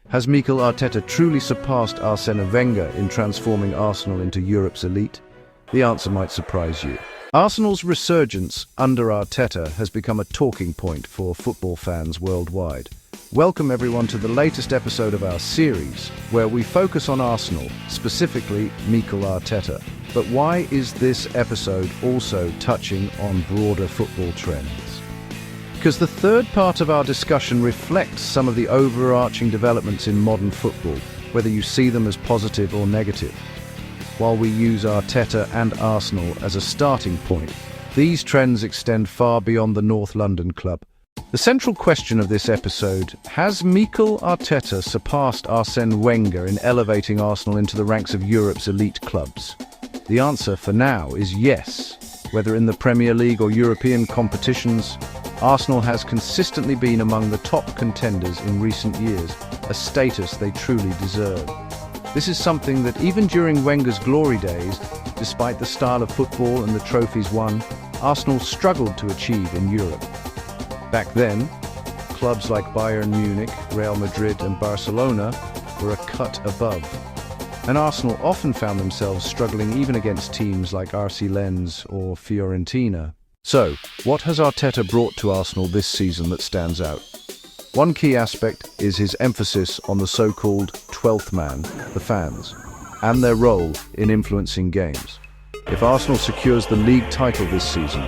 Has Mikel Arteta truly surpassed Arsène Wenger in transforming Arsenal into Europe's elite? The answer might surprise you. Arsenal's resurgence under Arteta has become a talking point for football fans worldwide. Welcome everyone to the latest episode of our series, where we focus on Arsenal, specifically Mikel Arteta. But why is this episode also touching on broader football trends? Because the third part of our discussion reflects some of the overarching developments in modern football, whether you see them as positive or negative. While we use Arteta and Arsenal as a starting point, these trends extend far beyond the North London club. The central question of this episode: has Mikel Arteta surpassed Arsène Wenger in elevating Arsenal into the ranks of Europe's elite clubs? The answer for now is yes. Whether in the Premier League or European competitions, Arsenal has consistently been among the top contenders in recent years, a status they truly deserve. This is something that even during Wenger's glory days, despite the style of football and the trophies won, Arsenal struggled to achieve in Europe. Back then, clubs like Bayern Munich, Real Madrid and Barcelona were a cut above. And Arsenal often found themselves struggling even against teams like RC Lens or Fiorentina. So, what has Arteta brought to Arsenal this season that stands out? One key aspect is his emphasis on the so-called 12th man, the fans, and their role in influencing games. If Arsenal secures the league title this season,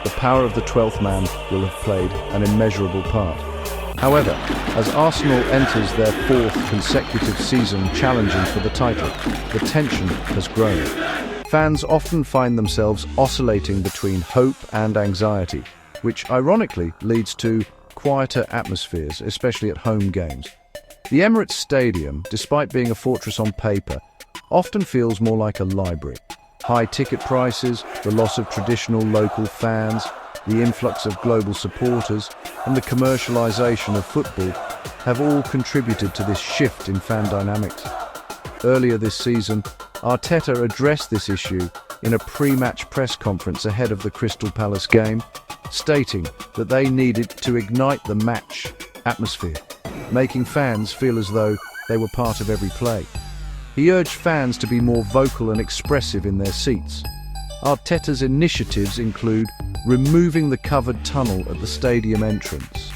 the power of the 12th man will have played an immeasurable part. However, as Arsenal enters their fourth consecutive season challenging for the title, the tension has grown. Fans often find themselves oscillating between hope and anxiety, which ironically leads to quieter atmospheres, especially at home games. The Emirates Stadium, despite being a fortress on paper, often feels more like a library. High ticket prices, the loss of traditional local fans, the influx of global supporters, and the commercialization of football have all contributed to this shift in fan dynamics. Earlier this season, Arteta addressed this issue in a pre-match press conference ahead of the Crystal Palace game, stating that they needed to ignite the match atmosphere, making fans feel as though they were part of every play. He urged fans to be more vocal and expressive in their seats. Arteta's initiatives include removing the covered tunnel at the stadium entrance,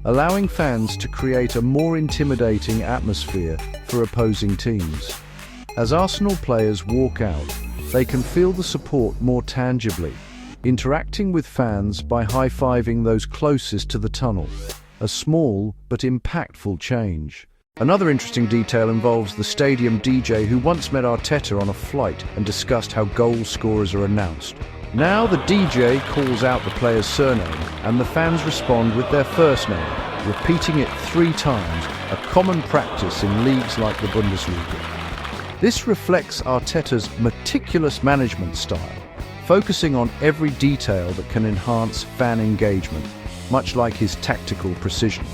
allowing fans to create a more intimidating atmosphere for opposing teams. As Arsenal players walk out, they can feel the support more tangibly, interacting with fans by high-fiving those closest to the tunnel, a small but impactful change. Another interesting detail involves the stadium DJ who once met Arteta on a flight and discussed how goal scorers are announced. Now the DJ calls out the player's surname and the fans respond with their first name, repeating it 3 times, a common practice in leagues like the Bundesliga. This reflects Arteta's meticulous management style, focusing on every detail that can enhance fan engagement, much like his tactical precision.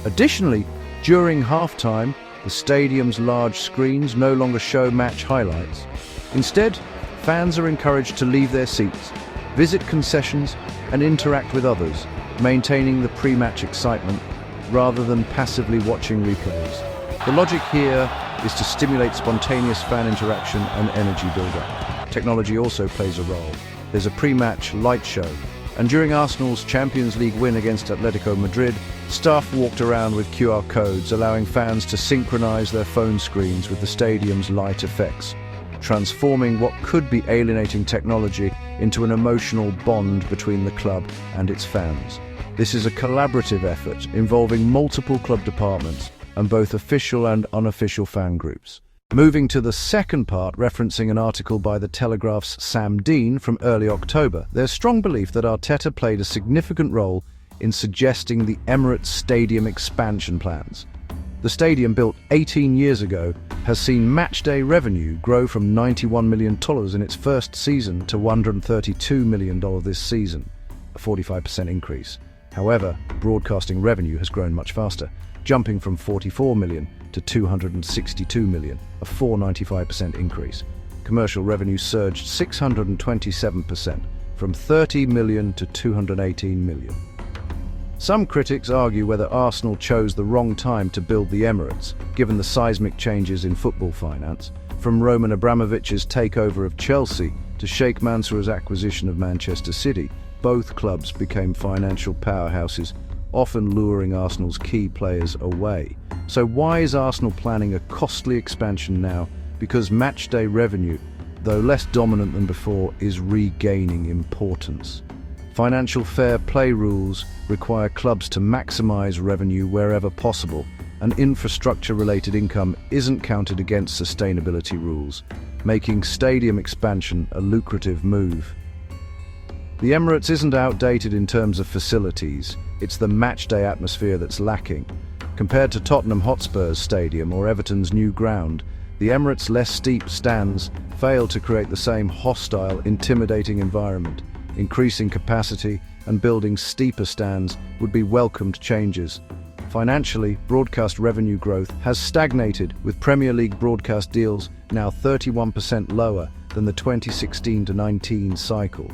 Additionally, during halftime, the stadium's large screens no longer show match highlights. Instead, fans are encouraged to leave their seats, visit concessions, and interact with others, maintaining the pre-match excitement rather than passively watching replays. The logic here is to stimulate spontaneous fan interaction and energy build-up. Technology also plays a role. There's a pre-match light show, and during Arsenal's Champions League win against Atletico Madrid, staff walked around with QR codes, allowing fans to synchronize their phone screens with the stadium's light effects, transforming what could be alienating technology into an emotional bond between the club and its fans. This is a collaborative effort involving multiple club departments and both official and unofficial fan groups. Moving to the second part, referencing an article by The Telegraph's Sam Dean from early October, there's strong belief that Arteta played a significant role in suggesting the Emirates Stadium expansion plans. The stadium, built 18 years ago, has seen matchday revenue grow from $91 million in its first season to $132 million this season, a 45% increase. However, broadcasting revenue has grown much faster, jumping from $44 million to $262 million, a 495% increase. Commercial revenue surged 627%, from $30 million to $218 million. Some critics argue whether Arsenal chose the wrong time to build the Emirates, given the seismic changes in football finance, from Roman Abramovich's takeover of Chelsea to Sheikh Mansour's acquisition of Manchester City. Both clubs became financial powerhouses, often luring Arsenal's key players away. So why is Arsenal planning a costly expansion now? Because matchday revenue, though less dominant than before, is regaining importance. Financial fair play rules require clubs to maximize revenue wherever possible, and infrastructure-related income isn't counted against sustainability rules, making stadium expansion a lucrative move. The Emirates isn't outdated in terms of facilities, it's the matchday atmosphere that's lacking. Compared to Tottenham Hotspur's stadium or Everton's new ground, the Emirates' less steep stands fail to create the same hostile, intimidating environment. Increasing capacity and building steeper stands would be welcomed changes. Financially, broadcast revenue growth has stagnated, with Premier League broadcast deals now 31% lower than the 2016-19 cycle.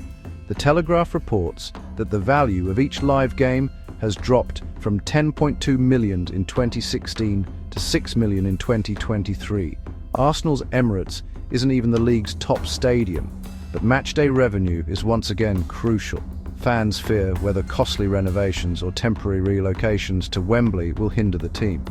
The Telegraph reports that the value of each live game has dropped from $10.2 million in 2016 to $6 million in 2023. Arsenal's Emirates isn't even the league's top stadium, but matchday revenue is once again crucial. Fans fear whether costly renovations or temporary relocations to Wembley will hinder the team.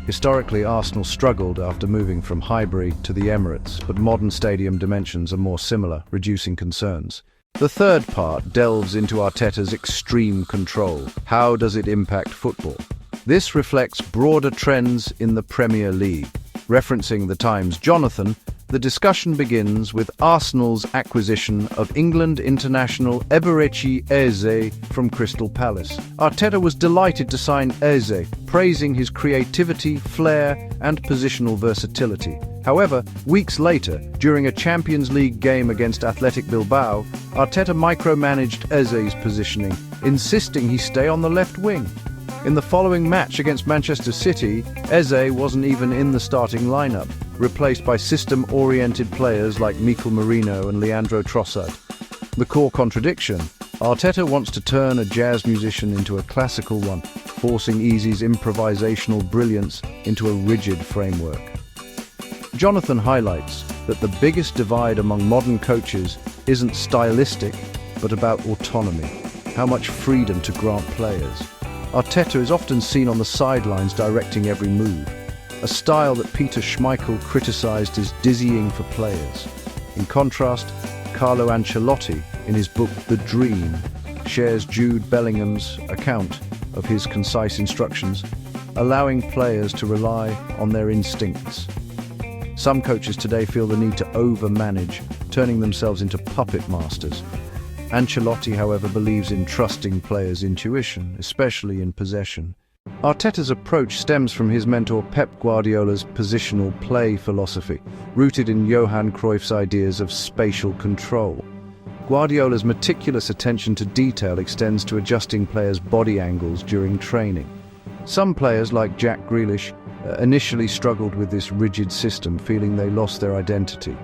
Historically, Arsenal struggled after moving from Highbury to the Emirates, but modern stadium dimensions are more similar, reducing concerns. The third part delves into Arteta's extreme control. How does it impact football? This reflects broader trends in the Premier League. Referencing the Times' Jonathan, the discussion begins with Arsenal's acquisition of England international Eberechi Eze from Crystal Palace. Arteta was delighted to sign Eze, praising his creativity, flair, and positional versatility. However, weeks later, during a Champions League game against Athletic Bilbao, Arteta micromanaged Eze's positioning, insisting he stay on the left wing. In the following match against Manchester City, Eze wasn't even in the starting lineup, replaced by system-oriented players like Mikel Merino and Leandro Trossard. The core contradiction: Arteta wants to turn a jazz musician into a classical one, forcing Eze's improvisational brilliance into a rigid framework. Jonathan highlights that the biggest divide among modern coaches isn't stylistic, but about autonomy, how much freedom to grant players. Arteta is often seen on the sidelines directing every move, a style that Peter Schmeichel criticised as dizzying for players. In contrast, Carlo Ancelotti, in his book The Dream, shares Jude Bellingham's account of his concise instructions, allowing players to rely on their instincts. Some coaches today feel the need to overmanage, turning themselves into puppet masters. Ancelotti, however, believes in trusting players' intuition, especially in possession. Arteta's approach stems from his mentor Pep Guardiola's positional play philosophy, rooted in Johan Cruyff's ideas of spatial control. Guardiola's meticulous attention to detail extends to adjusting players' body angles during training. Some players, like Jack Grealish, initially struggled with this rigid system, feeling they lost their identity.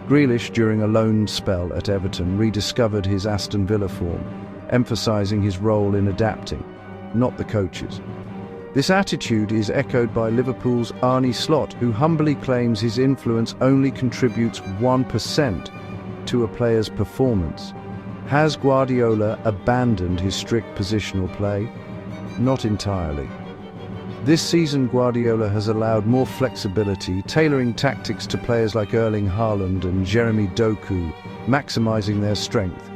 Grealish, during a loan spell at Everton, rediscovered his Aston Villa form, emphasising his role in adapting, not the coach's. This attitude is echoed by Liverpool's Arne Slot, who humbly claims his influence only contributes 1% to a player's performance. Has Guardiola abandoned his strict positional play? Not entirely. This season, Guardiola has allowed more flexibility, tailoring tactics to players like Erling Haaland and Jeremy Doku, maximising their strength.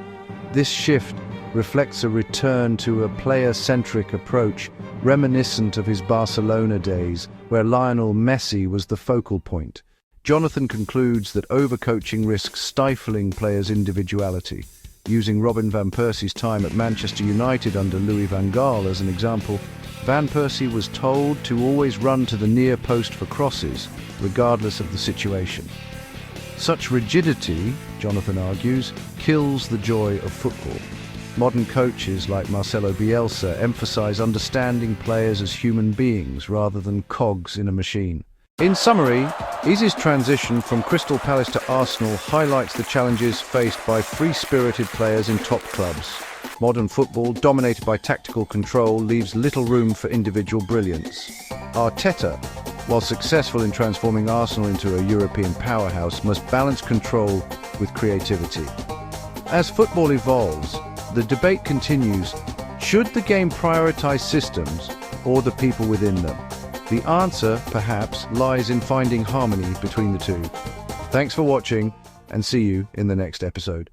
This shift reflects a return to a player-centric approach, reminiscent of his Barcelona days, where Lionel Messi was the focal point. Jonathan concludes that overcoaching risks stifling players' individuality. Using Robin van Persie's time at Manchester United under Louis van Gaal as an example, Van Persie was told to always run to the near post for crosses, regardless of the situation. Such rigidity, Jonathan argues, kills the joy of football. Modern coaches like Marcelo Bielsa emphasize understanding players as human beings rather than cogs in a machine. In summary, Eze's transition from Crystal Palace to Arsenal highlights the challenges faced by free-spirited players in top clubs. Modern football, dominated by tactical control, leaves little room for individual brilliance. Arteta, while successful in transforming Arsenal into a European powerhouse, must balance control with creativity. As football evolves, the debate continues: should the game prioritize systems or the people within them? The answer, perhaps, lies in finding harmony between the two. Thanks for watching, and see you in the next episode.